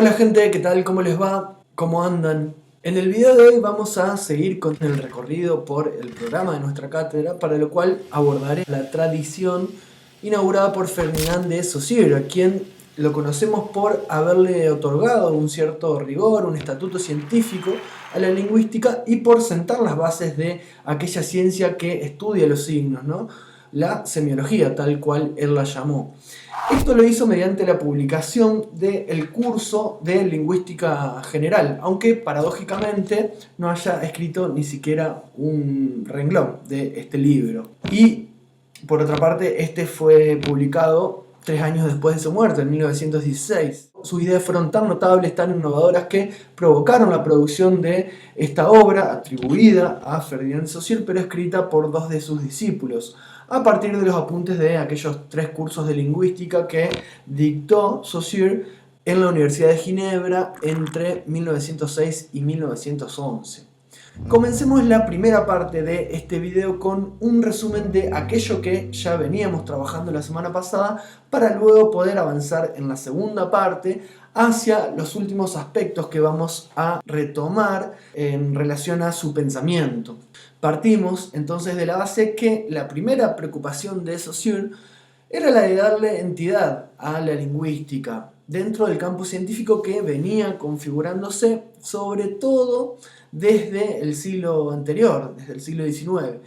Hola gente, ¿qué tal? ¿Cómo les va? ¿Cómo andan? En el video de hoy vamos a seguir con el recorrido por el programa de nuestra cátedra, para lo cual abordaré la tradición inaugurada por Ferdinand de Saussure, a quien lo conocemos por haberle otorgado un cierto rigor, un estatuto científico a la lingüística y por sentar las bases de aquella ciencia que estudia los signos, ¿no? La semiología, tal cual él la llamó. Esto lo hizo mediante la publicación del curso de Lingüística General, aunque paradójicamente no haya escrito ni siquiera un renglón de este libro. Y por otra parte, este fue publicado 3 años después de su muerte, en 1916. Sus ideas fueron tan notables, tan innovadoras, que provocaron la producción de esta obra atribuida a Ferdinand de Saussure, pero escrita por 2 de sus discípulos, a partir de los apuntes de aquellos 3 cursos de lingüística que dictó Saussure en la Universidad de Ginebra entre 1906 y 1911. Comencemos la primera parte de este video con un resumen de aquello que ya veníamos trabajando la semana pasada, para luego poder avanzar en la segunda parte hacia los últimos aspectos que vamos a retomar en relación a su pensamiento. Partimos entonces de la base que la primera preocupación de Saussure era la de darle entidad a la lingüística dentro del campo científico que venía configurándose sobre todo desde el siglo anterior, desde el siglo XIX.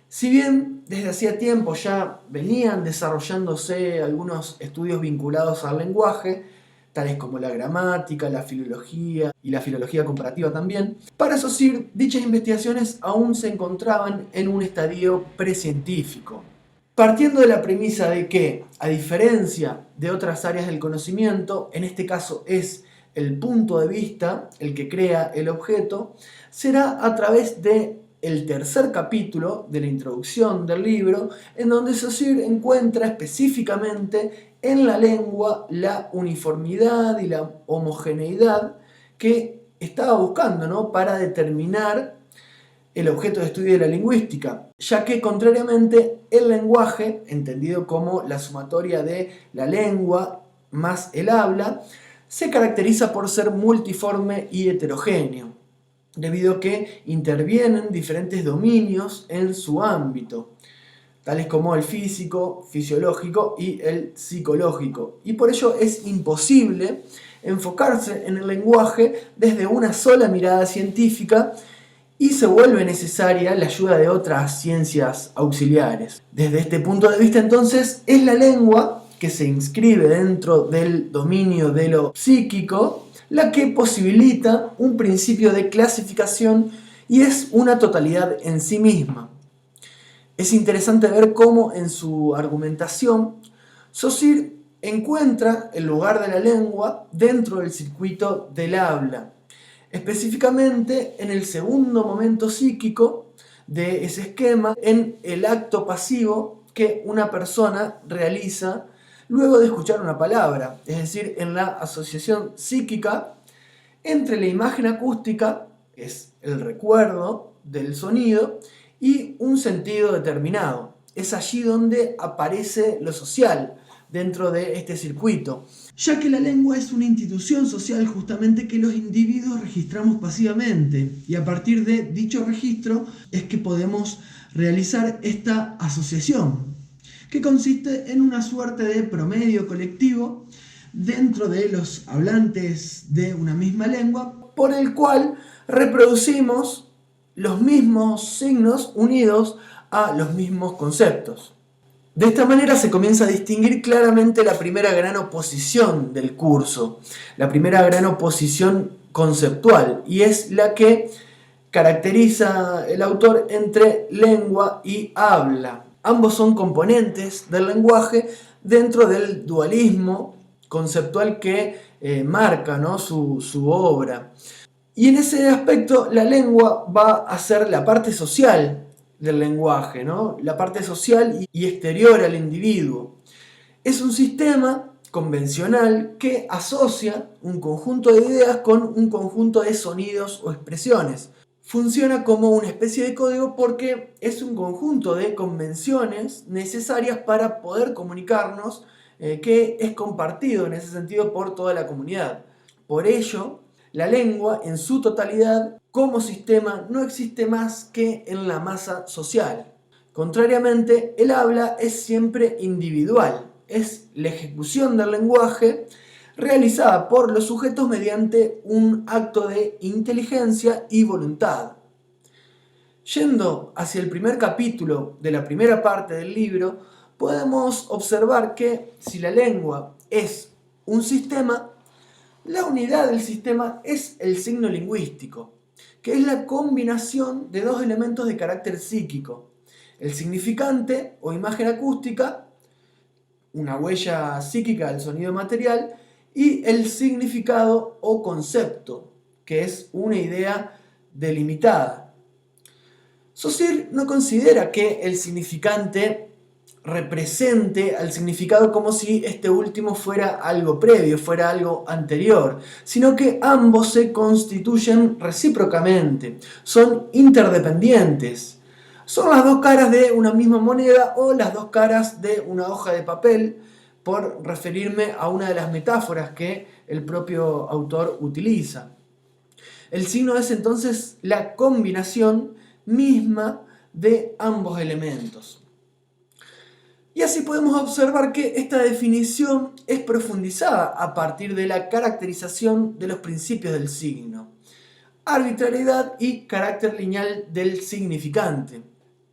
Si bien desde hacía tiempo ya venían desarrollándose algunos estudios vinculados al lenguaje, tales como la gramática, la filología y la filología comparativa también, para Saussure dichas investigaciones aún se encontraban en un estadio precientífico. Partiendo de la premisa de que, a diferencia de otras áreas del conocimiento, en este caso es el punto de vista el que crea el objeto, será a través de el tercer capítulo de la introducción del libro, en donde Saussure encuentra específicamente en la lengua la uniformidad y la homogeneidad que estaba buscando, ¿no?, para determinar el objeto de estudio de la lingüística, ya que contrariamente el lenguaje, entendido como la sumatoria de la lengua más el habla, se caracteriza por ser multiforme y heterogéneo, debido a que intervienen diferentes dominios en su ámbito, tales como el físico, fisiológico y el psicológico, y por ello es imposible enfocarse en el lenguaje desde una sola mirada científica, y se vuelve necesaria la ayuda de otras ciencias auxiliares. Desde este punto de vista, entonces, es la lengua que se inscribe dentro del dominio de lo psíquico la que posibilita un principio de clasificación y es una totalidad en sí misma. Es interesante ver cómo en su argumentación Saussure encuentra el lugar de la lengua dentro del circuito del habla, específicamente en el segundo momento psíquico de ese esquema, en el acto pasivo que una persona realiza luego de escuchar una palabra, es decir, en la asociación psíquica entre la imagen acústica, que es el recuerdo del sonido, y un sentido determinado. Es allí donde aparece lo social dentro de este circuito, ya que la lengua es una institución social justamente que los individuos registramos pasivamente, y a partir de dicho registro es que podemos realizar esta asociación, que consiste en una suerte de promedio colectivo dentro de los hablantes de una misma lengua, por el cual reproducimos los mismos signos unidos a los mismos conceptos. De esta manera se comienza a distinguir claramente la primera gran oposición del curso, la primera gran oposición conceptual, y es la que caracteriza el autor entre lengua y habla. Ambos son componentes del lenguaje dentro del dualismo conceptual que marca, ¿no?, su obra. Y en ese aspecto la lengua va a ser la parte social del lenguaje, ¿no?, la parte social y exterior al individuo. Es un sistema convencional que asocia un conjunto de ideas con un conjunto de sonidos o expresiones. Funciona como una especie de código porque es un conjunto de convenciones necesarias para poder comunicarnos, que es compartido en ese sentido por toda la comunidad. Por ello, la lengua en su totalidad como sistema no existe más que en la masa social. Contrariamente, el habla es siempre individual, es la ejecución del lenguaje realizada por los sujetos mediante un acto de inteligencia y voluntad. Yendo hacia el primer capítulo de la primera parte del libro, podemos observar que si la lengua es un sistema, la unidad del sistema es el signo lingüístico, que es la combinación de dos elementos de carácter psíquico: el significante o imagen acústica, una huella psíquica del sonido material, y el significado o concepto, que es una idea delimitada. Saussure no considera que el significante represente al significado como si este último fuera algo previo, fuera algo anterior, sino que ambos se constituyen recíprocamente, son interdependientes. Son las dos caras de una misma moneda o las dos caras de una hoja de papel, por referirme a una de las metáforas que el propio autor utiliza. El signo es entonces la combinación misma de ambos elementos. Y así podemos observar que esta definición es profundizada a partir de la caracterización de los principios del signo: arbitrariedad y carácter lineal del significante.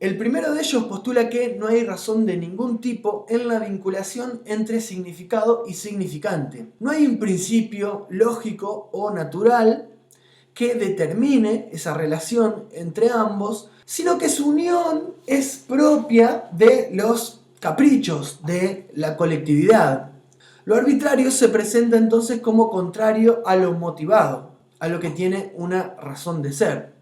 El primero de ellos postula que no hay razón de ningún tipo en la vinculación entre significado y significante. No hay un principio lógico o natural que determine esa relación entre ambos, sino que su unión es propia de los caprichos de la colectividad. Lo arbitrario se presenta entonces como contrario a lo motivado, a lo que tiene una razón de ser.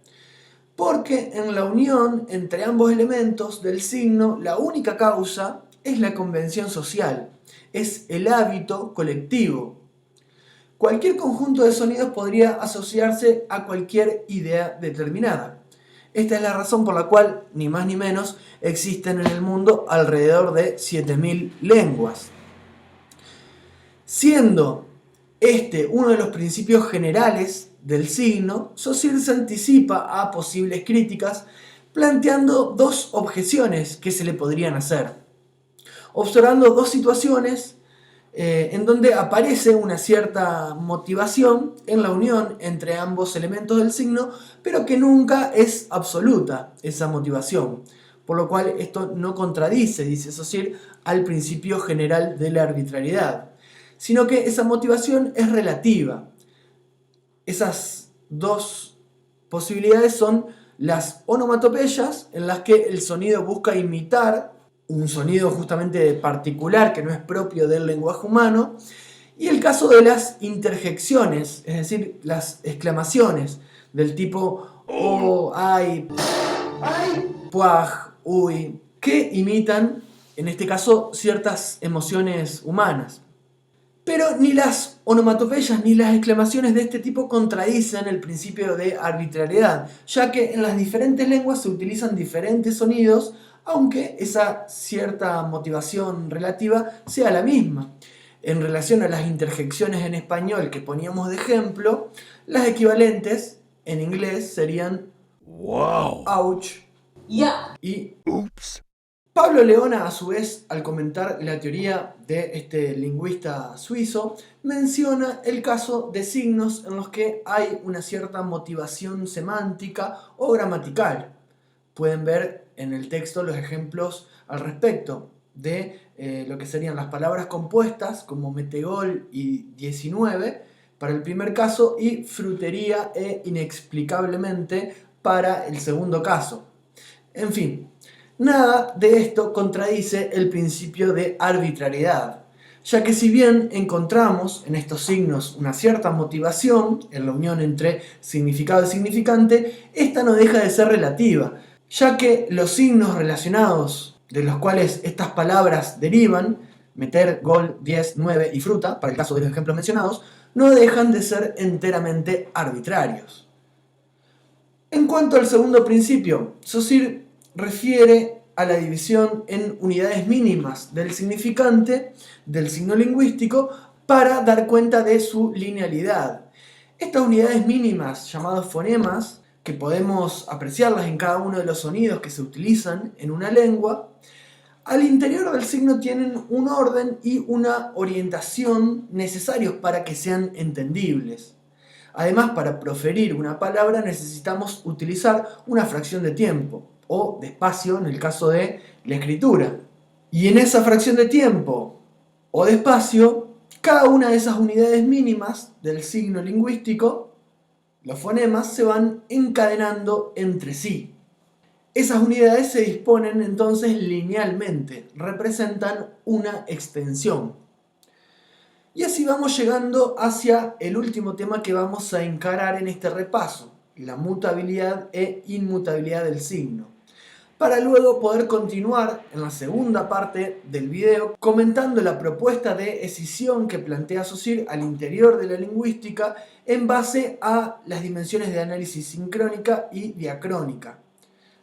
Porque en la unión entre ambos elementos del signo, la única causa es la convención social, es el hábito colectivo. Cualquier conjunto de sonidos podría asociarse a cualquier idea determinada. Esta es la razón por la cual, ni más ni menos, existen en el mundo alrededor de 7000 lenguas. Siendo este uno de los principios generales del signo, Saussure se anticipa a posibles críticas planteando dos objeciones que se le podrían hacer, observando dos situaciones en donde aparece una cierta motivación en la unión entre ambos elementos del signo, pero que nunca es absoluta esa motivación, por lo cual esto no contradice, dice Saussure, al principio general de la arbitrariedad, sino que esa motivación es relativa. Esas dos posibilidades son las onomatopeyas, en las que el sonido busca imitar un sonido justamente particular que no es propio del lenguaje humano, y el caso de las interjecciones, es decir, las exclamaciones del tipo oh, ay, puaj, uy, que imitan, en este caso, ciertas emociones humanas. Pero ni las onomatopeyas ni las exclamaciones de este tipo contradicen el principio de arbitrariedad, ya que en las diferentes lenguas se utilizan diferentes sonidos, aunque esa cierta motivación relativa sea la misma. En relación a las interjecciones en español que poníamos de ejemplo, las equivalentes en inglés serían wow, ouch, yeah y oops. Pablo Leona, a su vez, al comentar la teoría de este lingüista suizo, menciona el caso de signos en los que hay una cierta motivación semántica o gramatical. Pueden ver en el texto los ejemplos al respecto de lo que serían las palabras compuestas como metegol y 19 para el primer caso y frutería e inexplicablemente para el segundo caso. En fin, nada de esto contradice el principio de arbitrariedad, ya que si bien encontramos en estos signos una cierta motivación en la unión entre significado y significante, esta no deja de ser relativa, ya que los signos relacionados de los cuales estas palabras derivan, meter, gol, 10, 9 y fruta, para el caso de los ejemplos mencionados, no dejan de ser enteramente arbitrarios. En cuanto al segundo principio, Saussure refiere a la división en unidades mínimas del significante, del signo lingüístico, para dar cuenta de su linealidad. Estas unidades mínimas, llamadas fonemas, que podemos apreciarlas en cada uno de los sonidos que se utilizan en una lengua, al interior del signo tienen un orden y una orientación necesarios para que sean entendibles. Además, para proferir una palabra necesitamos utilizar una fracción de tiempo o de espacio en el caso de la escritura. Y en esa fracción de tiempo o de espacio, cada una de esas unidades mínimas del signo lingüístico, los fonemas, se van encadenando entre sí. Esas unidades se disponen entonces linealmente, representan una extensión. Y así vamos llegando hacia el último tema que vamos a encarar en este repaso, la mutabilidad e inmutabilidad del signo, para luego poder continuar en la segunda parte del video comentando la propuesta de escisión que plantea Saussure al interior de la lingüística en base a las dimensiones de análisis sincrónica y diacrónica.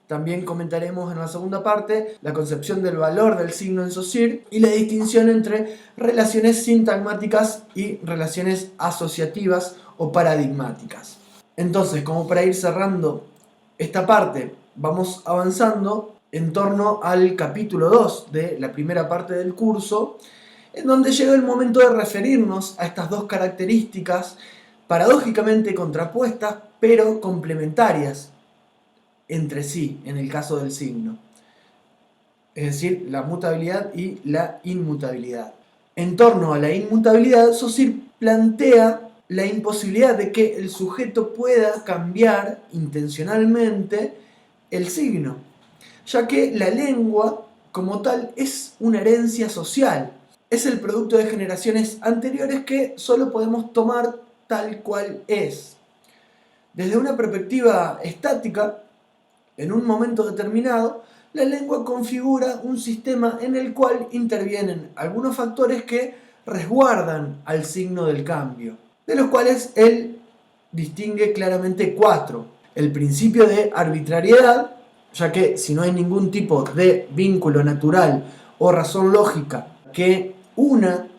También comentaremos en la segunda parte la concepción del valor del signo en Saussure y la distinción entre relaciones sintagmáticas y relaciones asociativas o paradigmáticas. Entonces, como para ir cerrando esta parte, vamos avanzando en torno al capítulo 2 de la primera parte del curso, en donde llega el momento de referirnos a estas dos características paradójicamente contrapuestas, pero complementarias entre sí, en el caso del signo. Es decir, la mutabilidad y la inmutabilidad. En torno a la inmutabilidad, Saussure plantea la imposibilidad de que el sujeto pueda cambiar intencionalmente el signo, ya que la lengua, como tal, es una herencia social. Es el producto de generaciones anteriores que solo podemos tomar tal cual es. Desde una perspectiva estática, en un momento determinado, la lengua configura un sistema en el cual intervienen algunos factores que resguardan al signo del cambio, de los cuales él distingue claramente 4. El principio de arbitrariedad, ya que si no hay ningún tipo de vínculo natural o razón lógica que una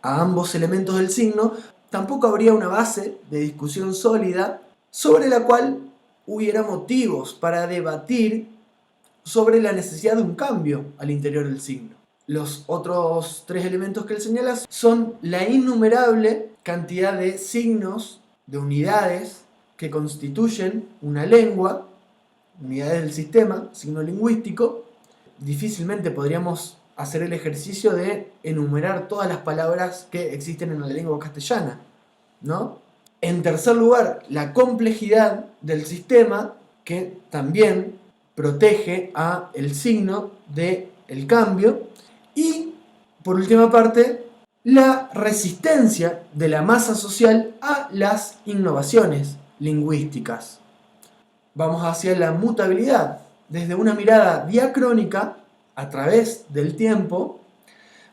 a ambos elementos del signo, tampoco habría una base de discusión sólida sobre la cual hubiera motivos para debatir sobre la necesidad de un cambio al interior del signo. Los otros 3 elementos que él señala son la innumerable cantidad de signos, de unidades que constituyen una lengua, unidades del sistema, signo lingüístico. Difícilmente podríamos hacer el ejercicio de enumerar todas las palabras que existen en la lengua castellana, ¿no? En tercer lugar, la complejidad del sistema, que también protege a el signo del cambio. Y, por última parte, la resistencia de la masa social a las innovaciones lingüísticas. Vamos hacia la mutabilidad. Desde una mirada diacrónica, a través del tiempo,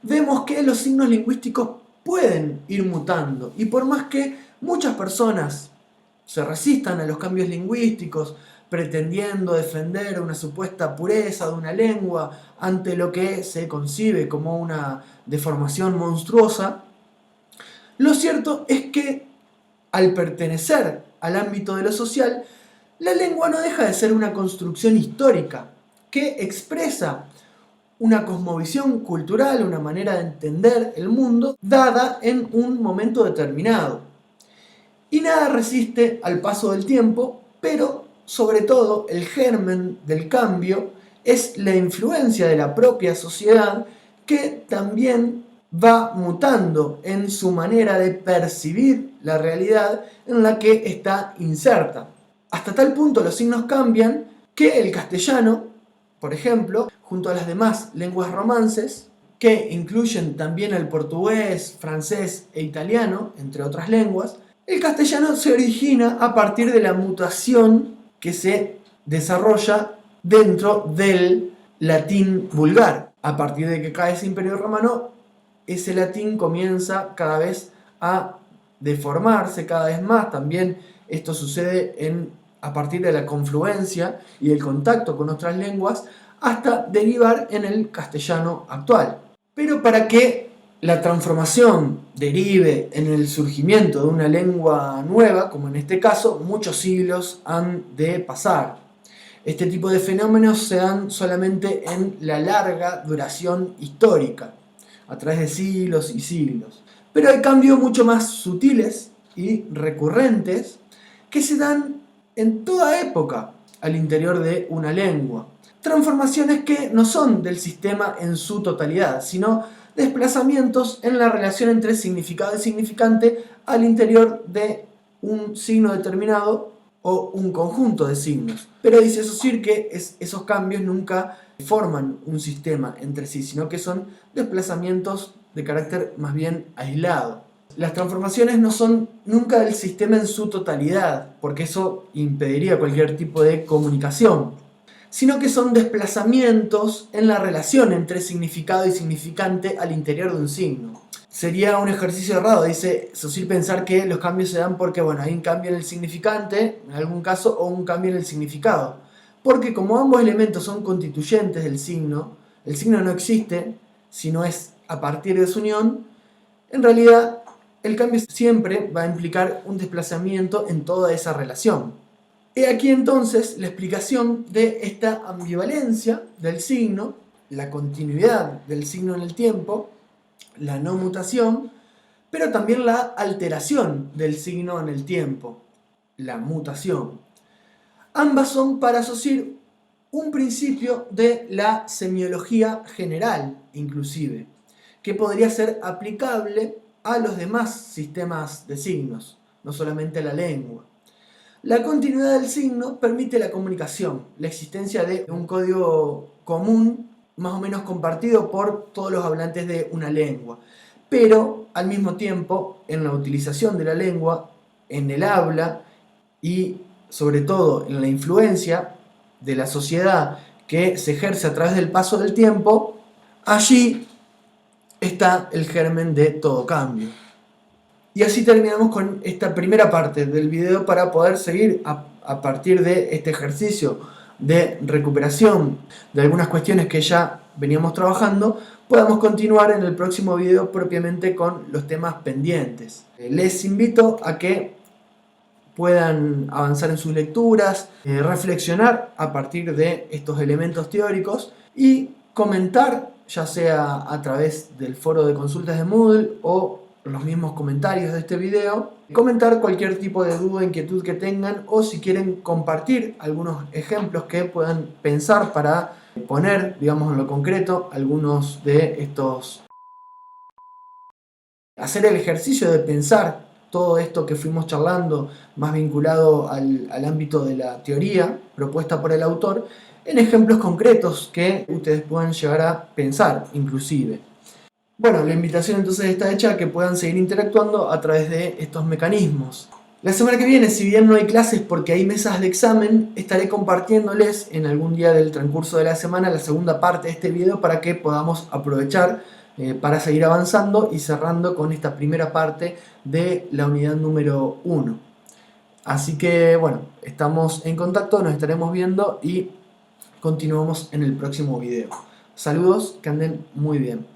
vemos que los signos lingüísticos pueden ir mutando. Y por más que muchas personas se resistan a los cambios lingüísticos, pretendiendo defender una supuesta pureza de una lengua ante lo que se concibe como una deformación monstruosa, lo cierto es que al pertenecer al ámbito de lo social, la lengua no deja de ser una construcción histórica que expresa una cosmovisión cultural, una manera de entender el mundo dada en un momento determinado. Y nada resiste al paso del tiempo, pero sobre todo el germen del cambio es la influencia de la propia sociedad, que también va mutando en su manera de percibir la realidad en la que está inserta. Hasta tal punto los signos cambian que el castellano, por ejemplo, junto a las demás lenguas romances, que incluyen también el portugués, francés e italiano, entre otras lenguas, el castellano se origina a partir de la mutación que se desarrolla dentro del latín vulgar. A partir de que cae ese imperio romano, ese latín comienza cada vez a deformarse cada vez más. También esto sucede a partir de la confluencia y del contacto con otras lenguas, hasta derivar en el castellano actual. Pero para que la transformación derive en el surgimiento de una lengua nueva, como en este caso, muchos siglos han de pasar. Este tipo de fenómenos se dan solamente en la larga duración histórica, a través de siglos y siglos. Pero hay cambios mucho más sutiles y recurrentes que se dan en toda época al interior de una lengua. Transformaciones que no son del sistema en su totalidad, sino desplazamientos en la relación entre significado y significante al interior de un signo determinado o un conjunto de signos. Pero dice Saussure que esos cambios nunca forman un sistema entre sí, sino que son desplazamientos de carácter más bien aislado. Las transformaciones no son nunca del sistema en su totalidad, porque eso impediría cualquier tipo de comunicación, sino que son desplazamientos en la relación entre significado y significante al interior de un signo. Sería un ejercicio errado, dice Saussure, pensar que los cambios se dan porque hay un cambio en el significante, en algún caso, o un cambio en el significado. Porque como ambos elementos son constituyentes del signo, el signo no existe, sino es a partir de su unión, en realidad el cambio siempre va a implicar un desplazamiento en toda esa relación. He aquí entonces la explicación de esta ambivalencia del signo, la continuidad del signo en el tiempo, la no mutación, pero también la alteración del signo en el tiempo, la mutación. Ambas son para Saussure un principio de la semiología general, inclusive, que podría ser aplicable a los demás sistemas de signos, no solamente a la lengua. La continuidad del signo permite la comunicación, la existencia de un código común más o menos compartido por todos los hablantes de una lengua, pero al mismo tiempo en la utilización de la lengua, en el habla y sobre todo en la influencia de la sociedad que se ejerce a través del paso del tiempo, allí está el germen de todo cambio. Y así terminamos con esta primera parte del video para poder seguir a partir de este ejercicio de recuperación de algunas cuestiones que ya veníamos trabajando, podamos continuar en el próximo video propiamente con los temas pendientes. Les invito a que puedan avanzar en sus lecturas, reflexionar a partir de estos elementos teóricos y comentar, ya sea a través del foro de consultas de Moodle o los mismos comentarios de este video, comentar cualquier tipo de duda, inquietud que tengan, o si quieren compartir algunos ejemplos que puedan pensar para poner, digamos, en lo concreto algunos de estos, hacer el ejercicio de pensar todo esto que fuimos charlando, más vinculado al ámbito de la teoría propuesta por el autor, en ejemplos concretos que ustedes puedan llegar a pensar, inclusive. Bueno, la invitación entonces está hecha a que puedan seguir interactuando a través de estos mecanismos. La semana que viene, si bien no hay clases porque hay mesas de examen, estaré compartiéndoles en algún día del transcurso de la semana la segunda parte de este video para que podamos aprovechar para seguir avanzando y cerrando con esta primera parte de la unidad número 1. Así que bueno, estamos en contacto, nos estaremos viendo y continuamos en el próximo video. Saludos, que anden muy bien.